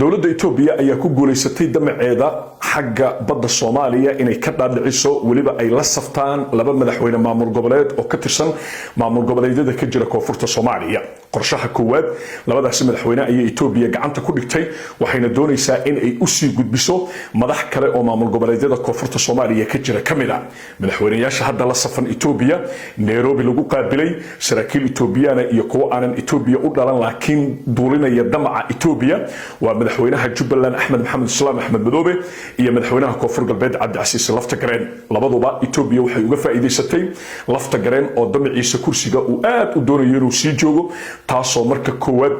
dowladda Itoobiya ayaa ku guuleysatay damaceeda xagga badda Soomaaliya inay ka dhaadhiciso waliba ay la saftaan laba madaxweyne maamul goboleed oo ka tirsan maamul goboleedyada ka jira koonfurta Soomaaliya qorshaha koowaad labadaas madaxweyne ayay Itoobiya gacanta ku dhigtay waxayna doonaysaa in ay u sii gudbiso madax kale oo maamul goboleedyada koonfurta Soomaaliya ka jira kamida madaxweynayaasha hadda la safan Itoobiya Nairobi lagu qaabilay saraakiil Itoobiyana iyo kuwa aanan Itoobiya u dhalan laakiin duulinaya damaca Itoobiya waa madaxweynaha Jubbaland Axmed Maxamed Islaam Axmed Madoobe iyo madaxweynaha koonfur galbeed Cabdicasiis Laftagareen labaduba Itoobiya waxay uga faa'iideysatay Laftagareen oo damaciisa kursiga uu aad u doonayo inuu sii joogo taasoo marka koowaad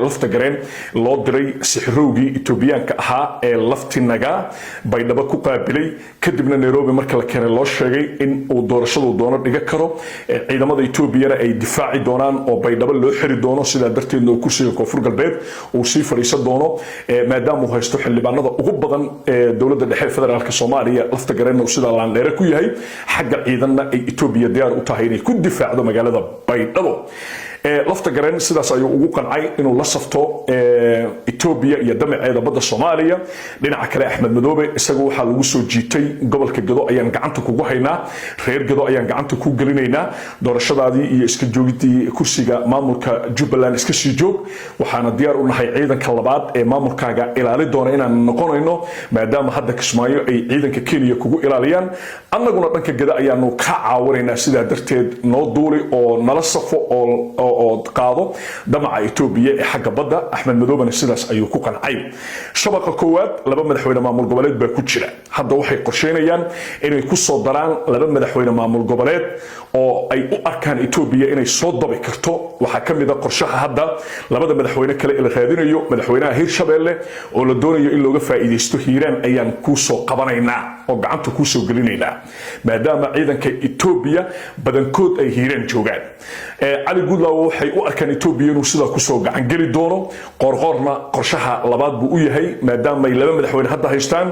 Laftagareen loo diray sixirowgii Itoobiyaanka ahaa ee Laftinaga baydhabo ku qaabilay kadibna Nairobi marka la keenay loo sheegay in uu doorashadu doono dhiga karo ciidamada Itoobiyana ay difaaci doonaan oo baydhabo loo xiri doono sida darteedna uu kursiga koonfur galbeed uu sii fariisan doono maadaama uu haysto xildhibaanada ugu badan dowladda dhexe federaalka Soomaaliya Laftagareen sida laan dheer ku yahay xagga ciidanna ay Itoobiya diyaar u tahay inay ku difaacdo magaalada baydhabo Laftagareen sidaas ayuu ugu qancay inuu la safto Itoobiya iyo damaceeda badda Soomaaliya dhinaca kale Axmed Madoobe isagu waxa lagu soo jiitay gobolka Gado ayaan gacanta kugu haynaa reer Gado ayaan gacanta ku galinaynaa doorashadaadii iyo iska joogidii kursiga maamulka Jubbaland iska sii joog waxaana diyaar u nahay ciidanka labaad ee maamulkaaga ilaali doona inaan noqonayno maadaama hadda Kismaayo ay ciidanka Kenya kugu ilaaliyaan annaguna dhanka Gado ayaanu ka caawinaynaa sida darteed noo duuli oo nala safo oo qaado damaca Itoobiya ee xagga badda Axmed Madoobe sidaas ayuu ku qancay shabaqa koowaad laba madaxweyne maamul goboleed baa ku jira hadda waxay qorsheynayaan inay ku soo daraan laba madaxweyne maamul goboleed oo ay u arkaan Itoobiya inay soo dabi karto waxa kamid ah qorshaha hadda labada madaxweyne kale ee raadinayo madaxweynaha Hirshabeelle oo la doonayo in looga faa'iideysto Hiiraan ayaan ku soo qabanaynaa oo gacanta ku soo gelinaynaa maadaama ciidanka Itoobiya badankood ay Hiiraan joogaan Ali Gudlaaw waxay u arkaan Itoobiya inuu sida ku soo gacan gali doono qorqorna qorshaha labaad buu u yahay maadaama ay laba madaxweyne hadda haystaan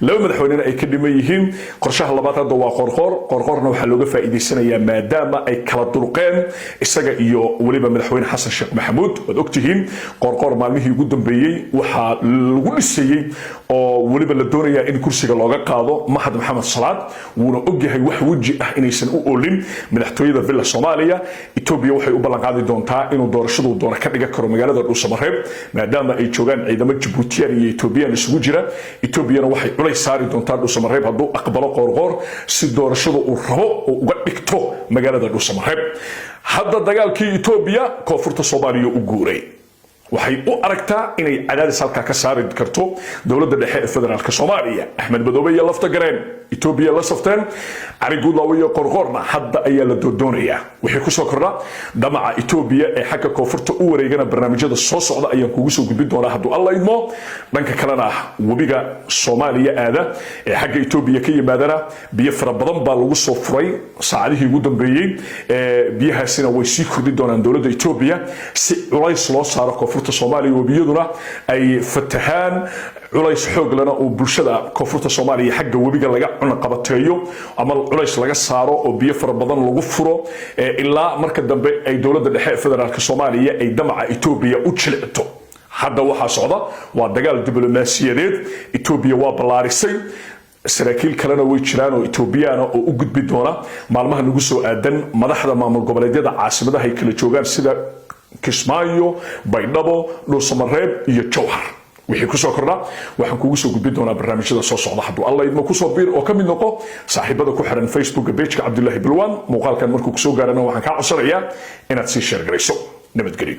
laba madaxweyne ay ka dhiman yihiin qorshaha labaad hadda waa qorqorna waxa looga faa'iideysanayaa maadaama ay kala dulqeen isaga iyo waliba madaxweyne Xasan Sheekh Maxamuud wad ogtihiin qorqor maalmihii ugu dambeeyay waxa lagu dhisayay oo waliba la doonayaa in kursiga looga qaado Mahad Maxamed Salaad wuuna ogyahay wax waji ah inaysan u oolin madaxtooyada Villa Soomaaliya Itoobiya waxay u ballan qaadi doontaa inuu doorashadu doono ka dhiga karo magaalada Dhuusamareeb maadaama ay joogaan ciidamo Djibouti iyo Itoobiyaan isugu jira Itoobiyana waxay culays saari doontaa Dhuusamareeb hadduu aqbalo qorqor si doorashadu uu rabo oo uga dhigto magaalada Dhuusamareeb hadda dagaalkii Itoobiya koonfurta Soomaaliya u guuray waxay u aragtaa inay cadaadis halka ka saari karto dowladda dhexe ee federaalka Soomaaliya Axmed Madoobe iyo Laftagareen Itoobiya la safteen Ali Gudlaaw iyo qorqorna hadda ayaa la doonayaa wixii ku soo kordha damaca Itoobiya ee xagga koonfurta u wareegana barnaamijyada soo socda ayaan kugu soo gudbin doonaa hadduu Allah idmo dhanka kalena wabiga Soomaaliya aada ee xagga Itoobiya ka yimaadana biyo fara badan baa lagu soo furay saacadihii ugu dambeeyay biyahaasina way sii kordhi doonaan dowladda Itoobiya si culays loo saaro koonfurta Soomaaliya wabiyaduna ay fatahaan culays xoog lana oo bulshada koonfurta Soomaaliya xagga wabiga laga cunaqabateeyo ama culays laga saaro oo biyo fara badan lagu furo ilaa marka dambe ay dowladda dhexe federaalka Soomaaliya ay damaca Itoobiya u jilcito hadda waxa socda waa dagaal diblomaasiyadeed Itoobiya waa ballaarisay saraakiil kalena way jiraan oo Itoobiyana oo u gudbi doona maalmaha nagu soo aadan madaxda maamul goboleedyada caasimadaha ay kala joogaan sida Kismaayo baydhabo Dhuusamareeb iyo Jowhar wixii ku soo kordha waxaan kugu soo gudbin doonaa barnaamijyada soo socda hadduu Allah idmo ku soo biir oo ka mid noqo saaxiibada ku xiran Facebook page-ka Cabdullaahi Bilwan muuqaalkan markuu ku soo gaarana waxaan ka codsanayaa inaad si share garayso nabadgelyo